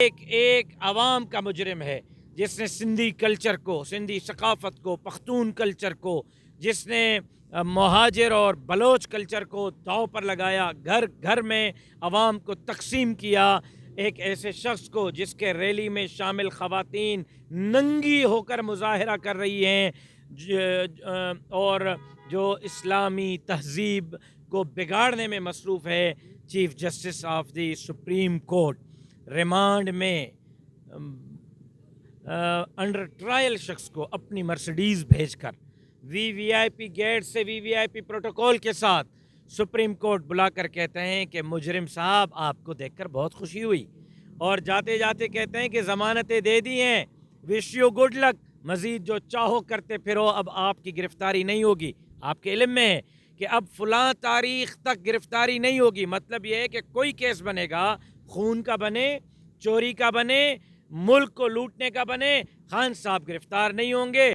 ایک عوام کا مجرم ہے جس نے سندھی کلچر کو، سندھی ثقافت کو، پختون کلچر کو، جس نے مہاجر اور بلوچ کلچر کو داؤ پر لگایا، گھر گھر میں عوام کو تقسیم کیا. ایک ایسے شخص کو جس کے ریلی میں شامل خواتین ننگی ہو کر مظاہرہ کر رہی ہیں اور جو اسلامی تہذیب کو بگاڑنے میں مصروف ہے. Chief justice of the supreme court remand میں انڈر ٹرائل شخص کو اپنی مرسڈیز بھیج کر وی آئی پی گیٹ سے وی آئی پی پروٹوکول کے ساتھ سپریم کورٹ بلا کر کہتے ہیں کہ مجرم صاحب آپ کو دیکھ کر بہت خوشی ہوئی، اور جاتے جاتے کہتے ہیں کہ ضمانتیں دے دی ہیں، وش یو گڈ لک، مزید جو چاہو کرتے پھرو، اب آپ کی گرفتاری نہیں ہوگی. آپ کے علم میں ہے کہ اب فلاں تاریخ تک گرفتاری نہیں ہوگی. مطلب یہ ہے کہ کوئی کیس بنے گا، خون کا بنے، چوری کا بنے، ملک کو لوٹنے کا بنے، خان صاحب گرفتار نہیں ہوں گے.